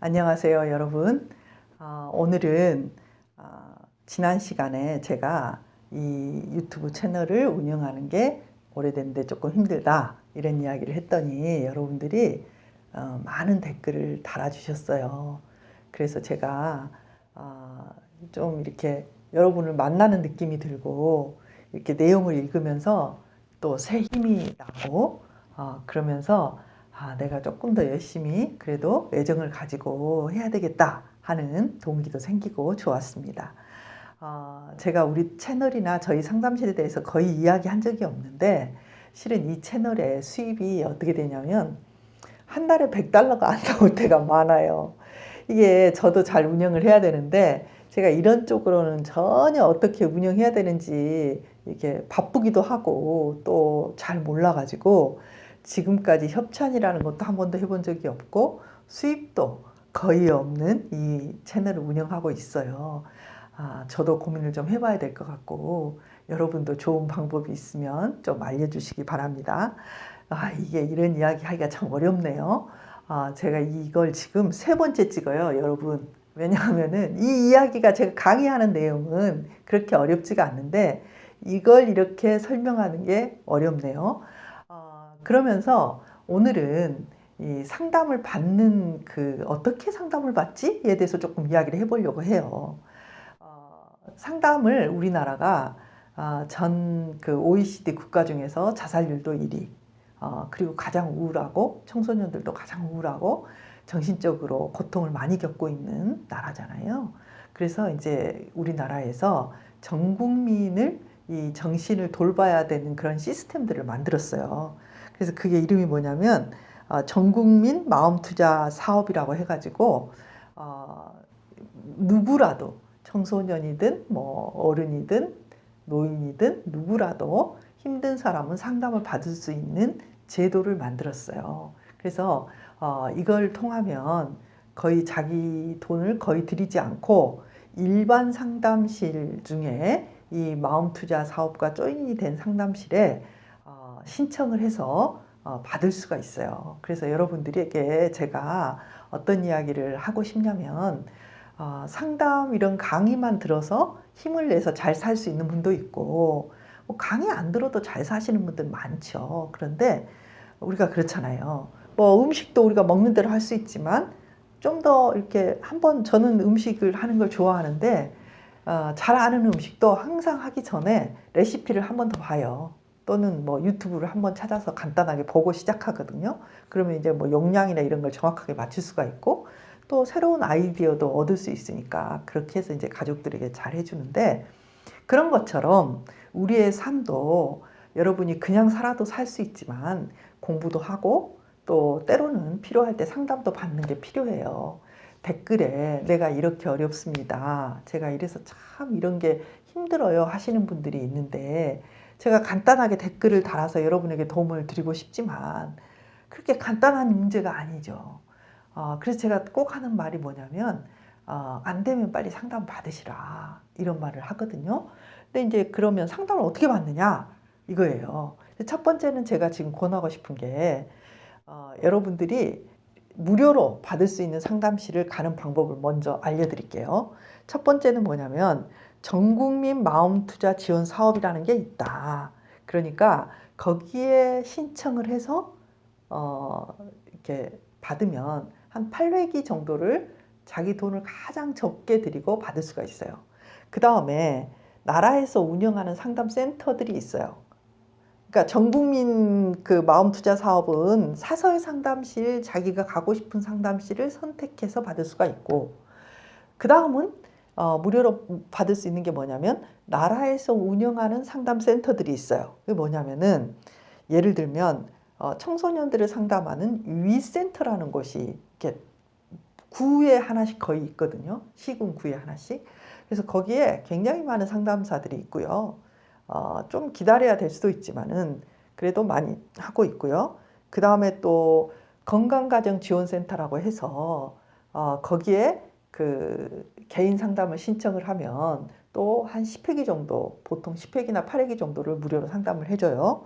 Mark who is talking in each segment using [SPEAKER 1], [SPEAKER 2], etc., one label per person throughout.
[SPEAKER 1] 안녕하세요, 여러분. 오늘은 지난 시간에 제가 이 유튜브 채널을 운영하는 게 오래됐는데 조금 힘들다 이런 이야기를 했더니 여러분들이 많은 댓글을 달아주셨어요. 그래서 제가 좀 이렇게 여러분을 만나는 느낌이 들고 이렇게 내용을 읽으면서 또 새 힘이 나고 그러면서 내가 조금 더 열심히 그래도 애정을 가지고 해야 되겠다 하는 동기도 생기고 좋았습니다. 제가 우리 채널이나 저희 상담실에 대해서 거의 이야기한 적이 없는데 실은 이 채널의 수입이 어떻게 되냐면 한 달에 $100가 안 나올 때가 많아요. 이게 저도 잘 운영을 해야 되는데 제가 이런 쪽으로는 전혀 어떻게 운영해야 되는지 이렇게 바쁘기도 하고 또 잘 몰라가지고 지금까지 협찬이라는 것도 한 번도 해본 적이 없고 수입도 거의 없는 이 채널을 운영하고 있어요. 저도 고민을 좀 해봐야 될 것 같고 여러분도 좋은 방법이 있으면 좀 알려주시기 바랍니다. 이게 이런 이야기 하기가 참 어렵네요. 제가 이걸 지금 3번째 찍어요, 여러분. 왜냐하면은 이 이야기가 제가 강의하는 내용은 그렇게 어렵지가 않는데 이걸 이렇게 설명하는 게 어렵네요. 그러면서 오늘은 이 상담을 받는 어떻게 상담을 받지에 대해서 조금 이야기를 해보려고 해요. 상담을 우리나라가 전 OECD 국가 중에서 자살률도 1위, 그리고 가장 우울하고 청소년들도 가장 우울하고 정신적으로 고통을 많이 겪고 있는 나라잖아요. 그래서 이제 우리나라에서 전 국민을 이 정신을 돌봐야 되는 그런 시스템들을 만들었어요. 그래서 그게 이름이 뭐냐면 전국민 마음투자 사업이라고 해가지고 누구라도 청소년이든 뭐 어른이든 노인이든 누구라도 힘든 사람은 상담을 받을 수 있는 제도를 만들었어요. 그래서 이걸 통하면 거의 자기 돈을 거의 들이지 않고 일반 상담실 중에 이 마음투자 사업과 조인이 된 상담실에 신청을 해서 받을 수가 있어요. 그래서 여러분들에게 제가 어떤 이야기를 하고 싶냐면 상담 이런 강의만 들어서 힘을 내서 잘 살 수 있는 분도 있고 뭐 강의 안 들어도 잘 사시는 분들 많죠. 그런데 우리가 그렇잖아요. 뭐 음식도 우리가 먹는 대로 할 수 있지만 좀 더 이렇게 한번 저는 음식을 하는 걸 좋아하는데 잘 아는 음식도 항상 하기 전에 레시피를 한 번 더 봐요. 또는 뭐 유튜브를 한번 찾아서 간단하게 보고 시작하거든요. 그러면 이제 뭐 용량이나 이런 걸 정확하게 맞출 수가 있고 또 새로운 아이디어도 얻을 수 있으니까 그렇게 해서 이제 가족들에게 잘 해주는데 그런 것처럼 우리의 삶도 여러분이 그냥 살아도 살 수 있지만 공부도 하고 또 때로는 필요할 때 상담도 받는 게 필요해요. 댓글에 내가 이렇게 어렵습니다. 제가 이래서 참 이런 게 힘들어요 하시는 분들이 있는데 제가 간단하게 댓글을 달아서 여러분에게 도움을 드리고 싶지만 그렇게 간단한 문제가 아니죠. 그래서 제가 꼭 하는 말이 뭐냐면 안 되면 빨리 상담 받으시라 이런 말을 하거든요. 근데 이제 그러면 상담을 어떻게 받느냐 이거예요. 첫 번째는 제가 지금 권하고 싶은 게 여러분들이 무료로 받을 수 있는 상담실을 가는 방법을 먼저 알려드릴게요. 첫 번째는 뭐냐면 전국민 마음투자 지원 사업이라는 게 있다. 그러니까 거기에 신청을 해서 이렇게 받으면 한 8회기 정도를 자기 돈을 가장 적게 들이고 받을 수가 있어요. 그 다음에 나라에서 운영하는 상담센터들이 있어요. 그러니까 전국민 마음투자 사업은 사설 상담실, 자기가 가고 싶은 상담실을 선택해서 받을 수가 있고, 그 다음은 무료로 받을 수 있는 게 뭐냐면 나라에서 운영하는 상담센터들이 있어요. 그게 뭐냐면은 예를 들면 청소년들을 상담하는 유의센터라는 곳이 이렇게 구에 하나씩 거의 있거든요. 시군 구에 하나씩. 그래서 거기에 굉장히 많은 상담사들이 있고요. 좀 기다려야 될 수도 있지만은 그래도 많이 하고 있고요. 그 다음에 또 건강가정지원센터라고 해서 거기에 개인 상담을 신청을 하면 또 한 10회기 정도, 보통 10회기나 8회기 정도를 무료로 상담을 해줘요.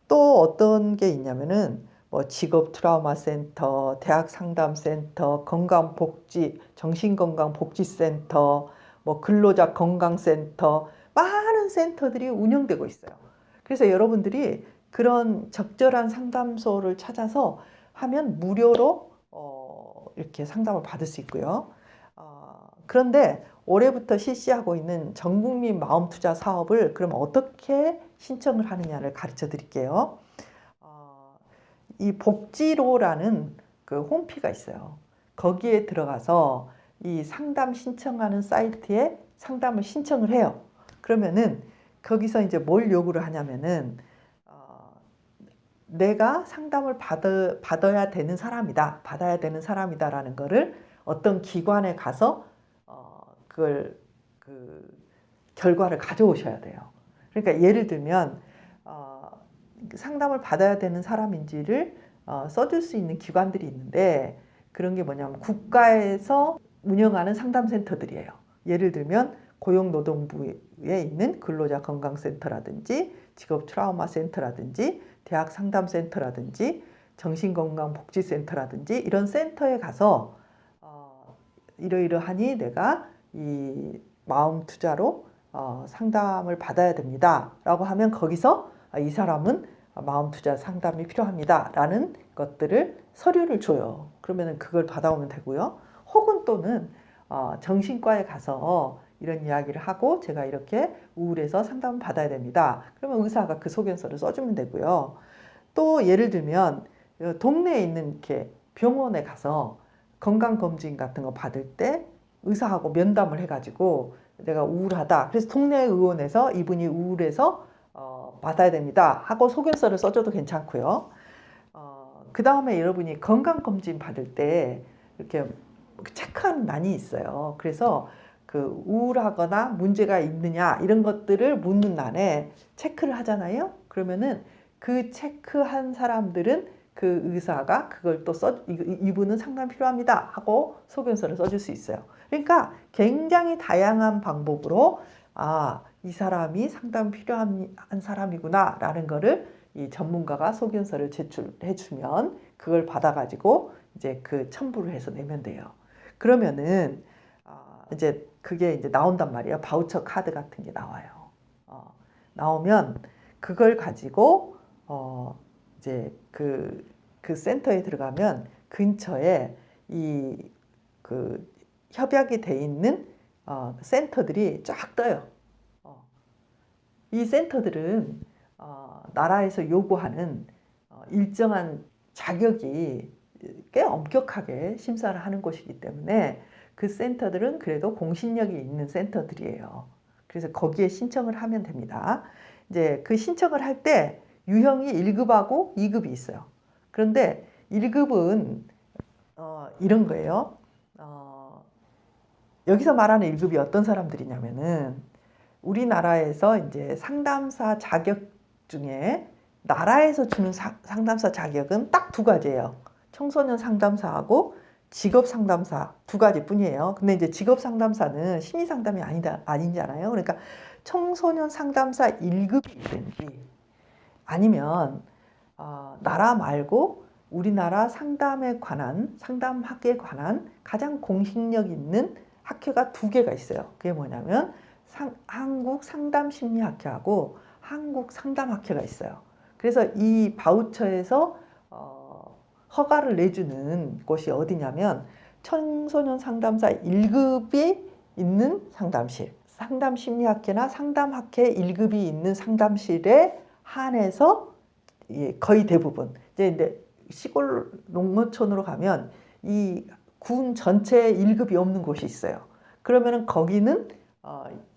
[SPEAKER 1] 또 어떤 게 있냐면은 뭐 직업 트라우마 센터, 대학 상담 센터, 건강복지, 정신건강복지센터, 뭐 근로자 건강센터, 많은 센터들이 운영되고 있어요. 그래서 여러분들이 그런 적절한 상담소를 찾아서 하면 무료로 이렇게 상담을 받을 수 있고요. 그런데 올해부터 실시하고 있는 전국민 마음투자 사업을 그럼 어떻게 신청을 하느냐를 가르쳐 드릴게요. 이 복지로라는 그 홈피가 있어요. 거기에 들어가서 이 상담 신청하는 사이트에 상담을 신청을 해요. 그러면은 거기서 이제 뭘 요구를 하냐면은 내가 상담을 받아야 되는 사람이다. 받아야 되는 사람이다라는 거를 어떤 기관에 가서 그걸 그 결과를 가져오셔야 돼요. 그러니까 예를 들면 상담을 받아야 되는 사람인지를 써줄 수 있는 기관들이 있는데 그런 게 뭐냐면 국가에서 운영하는 상담센터들이에요. 예를 들면 고용노동부에 있는 근로자 건강센터라든지 직업 트라우마 센터라든지 대학 상담센터라든지 정신건강복지센터라든지 이런 센터에 가서 이러이러하니 내가 이 마음 투자로 상담을 받아야 됩니다 라고 하면 거기서 이 사람은 마음 투자 상담이 필요합니다 라는 것들을 서류를 줘요. 그러면 그걸 받아오면 되고요. 혹은 또는 정신과에 가서 이런 이야기를 하고 제가 이렇게 우울해서 상담을 받아야 됩니다. 그러면 의사가 그 소견서를 써주면 되고요. 또 예를 들면 동네에 있는 이렇게 병원에 가서 건강검진 같은 거 받을 때 의사하고 면담을 해가지고 내가 우울하다. 그래서 동네 의원에서 이분이 우울해서 받아야 됩니다 하고 소견서를 써줘도 괜찮고요. 그 다음에 여러분이 건강검진 받을 때 이렇게 체크하는 난이 있어요. 그래서 그 우울하거나 문제가 있느냐 이런 것들을 묻는 난에 체크를 하잖아요. 그러면은 그 체크한 사람들은 그 의사가 그걸 또 이분은 상담 필요합니다 하고 소견서를 써줄 수 있어요. 그러니까 굉장히 다양한 방법으로 이 사람이 상담 필요한 사람이구나 라는 거를 이 전문가가 소견서를 제출해 주면 그걸 받아가지고 이제 그 첨부를 해서 내면 돼요. 그러면은 이제 그게 이제 나온단 말이에요. 바우처 카드 같은 게 나와요. 나오면 그걸 가지고 이제 그 센터에 들어가면 근처에 그 협약이 돼 있는 센터들이 쫙 떠요. 이 센터들은 나라에서 요구하는 일정한 자격이 꽤 엄격하게 심사를 하는 곳이기 때문에 그 센터들은 그래도 공신력이 있는 센터들이에요. 그래서 거기에 신청을 하면 됩니다. 이제 그 신청을 할 때 유형이 1급하고 2급이 있어요. 그런데 1급은 이런 거예요. 여기서 말하는 1급이 어떤 사람들이냐면은 우리나라에서 이제 상담사 자격 중에 나라에서 주는 상담사 자격은 딱 두 가지예요. 청소년 상담사하고 직업 상담사 두 가지뿐이에요. 근데 이제 직업 상담사는 심리 상담이 아니잖아요. 그러니까 청소년 상담사 1급이든지 아니면 나라 말고 우리나라 상담에 관한 상담학에 관한 가장 공신력 있는 학회가 두 개가 있어요. 그게 뭐냐면 한국 상담심리학회하고 한국 상담학회가 있어요. 그래서 이 바우처에서 허가를 내주는 곳이 어디냐면 청소년 상담사 1급이 있는 상담실, 상담심리학회나 상담학회 1급이 있는 상담실에 한해서 거의 대부분 이제 시골 농어촌으로 가면 이 군 전체에 1급이 없는 곳이 있어요. 그러면은 거기는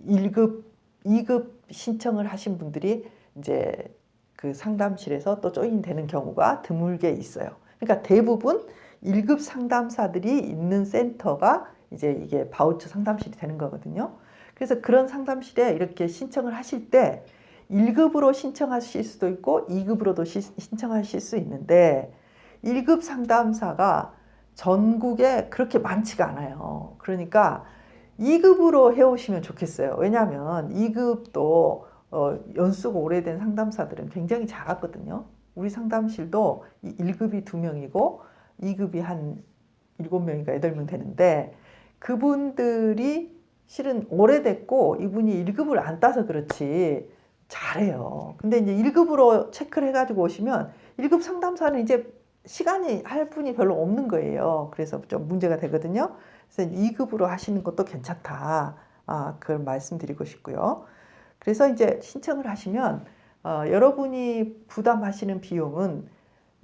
[SPEAKER 1] 1급, 2급 신청을 하신 분들이 이제 그 상담실에서 또 조인되는 경우가 드물게 있어요. 그러니까 대부분 1급 상담사들이 있는 센터가 이제 이게 바우처 상담실이 되는 거거든요. 그래서 그런 상담실에 이렇게 신청을 하실 때 1급으로 신청하실 수도 있고 2급으로도 신청하실 수 있는데 1급 상담사가 전국에 그렇게 많지가 않아요. 그러니까 2급으로 해오시면 좋겠어요. 왜냐하면 2급도 연수가 오래된 상담사들은 굉장히 작았거든요. 우리 상담실도 1급이 2명이고 2급이 한 7명인가 8명 되는데 그분들이 실은 오래됐고 이분이 1급을 안 따서 그렇지 잘해요. 근데 이제 1급으로 체크를 해가지고 오시면 1급 상담사는 이제 시간이 할 분이 별로 없는 거예요. 그래서 좀 문제가 되거든요. 그래서 2급으로 하시는 것도 괜찮다. 그걸 말씀드리고 싶고요. 그래서 이제 신청을 하시면 여러분이 부담하시는 비용은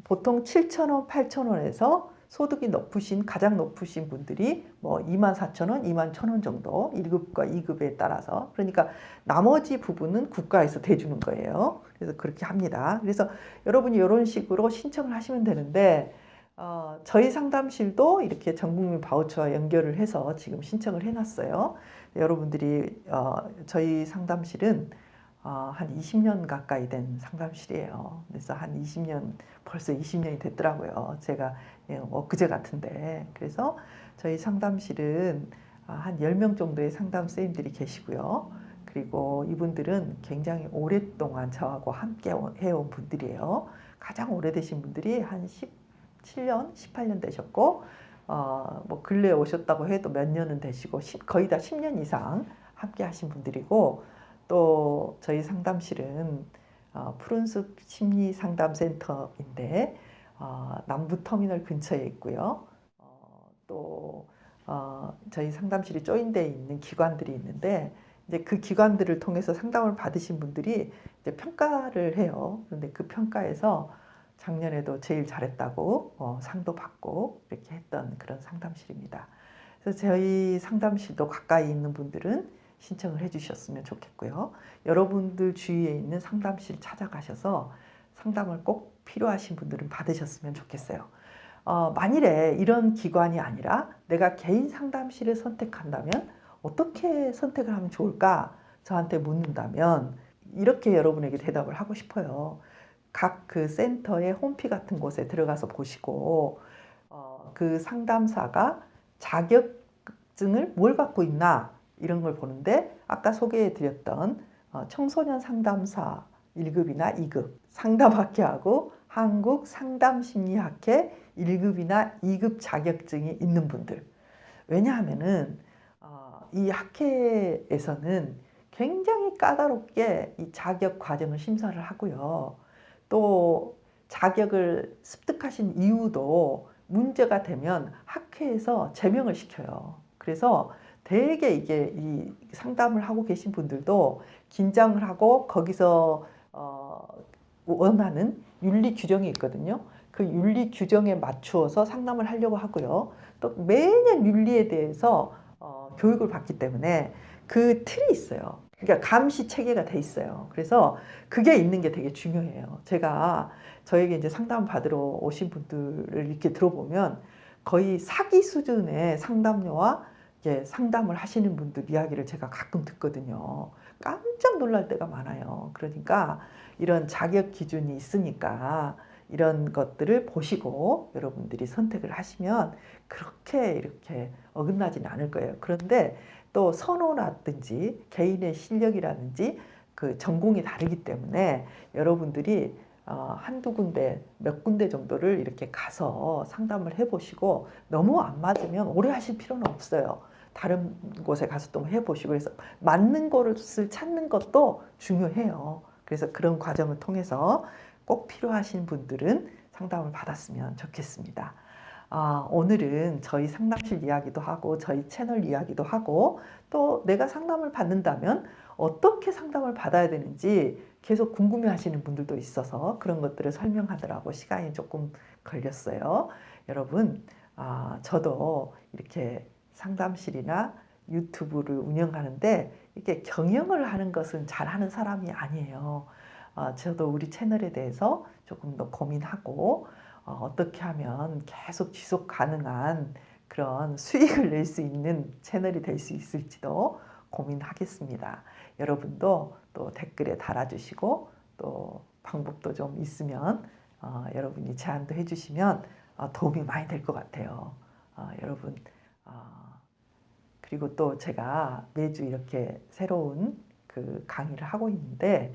[SPEAKER 1] 보통 7,000원, 8,000원에서 소득이 높으신 가장 높으신 분들이 뭐 24,000원, 21,000원 정도 1급과 2급에 따라서 그러니까 나머지 부분은 국가에서 대주는 거예요. 그래서 그렇게 합니다. 그래서 여러분이 이런 식으로 신청을 하시면 되는데 저희 상담실도 이렇게 전국민 바우처와 연결을 해서 지금 신청을 해놨어요. 여러분들이 저희 상담실은 한 20년 가까이 된 상담실이에요. 그래서 한 20년, 벌써 20년이 됐더라고요. 제가 엊그제 같은데. 그래서 저희 상담실은 한 10명 정도의 상담 선생님들이 계시고요. 그리고 이분들은 굉장히 오랫동안 저하고 함께 해온 분들이에요. 가장 오래되신 분들이 한 17년, 18년 되셨고, 뭐 근래에 오셨다고 해도 몇 년은 되시고, 거의 다 10년 이상 함께 하신 분들이고, 또 저희 상담실은 푸른숲 심리상담센터인데 남부터미널 근처에 있고요. 또 저희 상담실이 조인되어 있는 기관들이 있는데 이제 그 기관들을 통해서 상담을 받으신 분들이 이제 평가를 해요. 그런데 그 평가에서 작년에도 제일 잘했다고 상도 받고 이렇게 했던 그런 상담실입니다. 그래서 저희 상담실도 가까이 있는 분들은 신청을 해주셨으면 좋겠고요. 여러분들 주위에 있는 상담실 찾아가셔서 상담을 꼭 필요하신 분들은 받으셨으면 좋겠어요. 만일에 이런 기관이 아니라 내가 개인 상담실을 선택한다면 어떻게 선택을 하면 좋을까? 저한테 묻는다면 이렇게 여러분에게 대답을 하고 싶어요. 각 그 센터의 홈피 같은 곳에 들어가서 보시고 그 상담사가 자격증을 뭘 갖고 있나 이런 걸 보는데 아까 소개해드렸던 청소년 상담사 1급이나 2급 상담학회하고 한국상담심리학회 1급이나 2급 자격증이 있는 분들. 왜냐하면은 이 학회에서는 굉장히 까다롭게 이 자격 과정을 심사를 하고요. 또 자격을 습득하신 이유도 문제가 되면 학회에서 제명을 시켜요. 그래서 되게 이게 이 상담을 하고 계신 분들도 긴장을 하고 거기서 원하는 윤리 규정이 있거든요. 그 윤리 규정에 맞추어서 상담을 하려고 하고요. 또 매년 윤리에 대해서 교육을 받기 때문에 그 틀이 있어요. 그러니까 감시 체계가 돼 있어요. 그래서 그게 있는 게 되게 중요해요. 제가 저에게 이제 상담 받으러 오신 분들을 이렇게 들어보면 거의 사기 수준의 상담료와 상담을 하시는 분들 이야기를 제가 가끔 듣거든요. 깜짝 놀랄 때가 많아요. 그러니까 이런 자격 기준이 있으니까 이런 것들을 보시고 여러분들이 선택을 하시면 그렇게 이렇게 어긋나지는 않을 거예요. 그런데 또 선호라든지 개인의 실력이라든지 그 전공이 다르기 때문에 여러분들이 한두 군데, 몇 군데 정도를 이렇게 가서 상담을 해보시고 너무 안 맞으면 오래 하실 필요는 없어요. 다른 곳에 가서 또 해보시고 그래서 맞는 것을 찾는 것도 중요해요. 그래서 그런 과정을 통해서 꼭 필요하신 분들은 상담을 받았으면 좋겠습니다. 오늘은 저희 상담실 이야기도 하고 저희 채널 이야기도 하고 또 내가 상담을 받는다면 어떻게 상담을 받아야 되는지 계속 궁금해 하시는 분들도 있어서 그런 것들을 설명하느라고 시간이 조금 걸렸어요. 여러분, 저도 이렇게 상담실이나 유튜브를 운영하는데 이렇게 경영을 하는 것은 잘하는 사람이 아니에요. 저도 우리 채널에 대해서 조금 더 고민하고 어떻게 하면 계속 지속 가능한 그런 수익을 낼 수 있는 채널이 될 수 있을지도 고민하겠습니다. 여러분도 또 댓글에 달아주시고 또 방법도 좀 있으면 여러분이 제안도 해주시면 도움이 많이 될 것 같아요. 여러분 그리고 또 제가 매주 이렇게 새로운 그 강의를 하고 있는데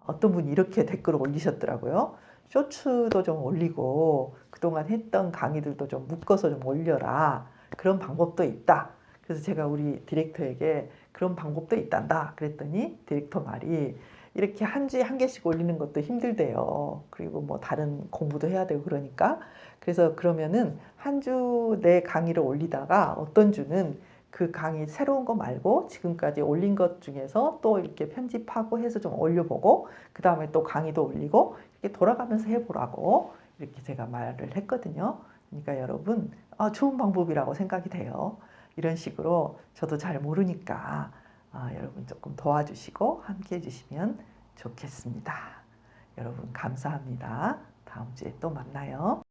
[SPEAKER 1] 어떤 분이 이렇게 댓글을 올리셨더라고요. 쇼츠도 좀 올리고 그동안 했던 강의들도 좀 묶어서 좀 올려라. 그런 방법도 있다. 그래서 제가 우리 디렉터에게 그런 방법도 있단다. 그랬더니 디렉터 말이 이렇게 한 주에 한 개씩 올리는 것도 힘들대요. 그리고 뭐 다른 공부도 해야 되고 그러니까. 그래서 그러면은 한 주 내 강의를 올리다가 어떤 주는 그 강의 새로운 거 말고 지금까지 올린 것 중에서 또 이렇게 편집하고 해서 좀 올려보고 그 다음에 또 강의도 올리고 이렇게 돌아가면서 해보라고 이렇게 제가 말을 했거든요. 그러니까 여러분 좋은 방법이라고 생각이 돼요. 이런 식으로 저도 잘 모르니까 여러분 조금 도와주시고 함께 해주시면 좋겠습니다. 여러분 감사합니다. 다음 주에 또 만나요.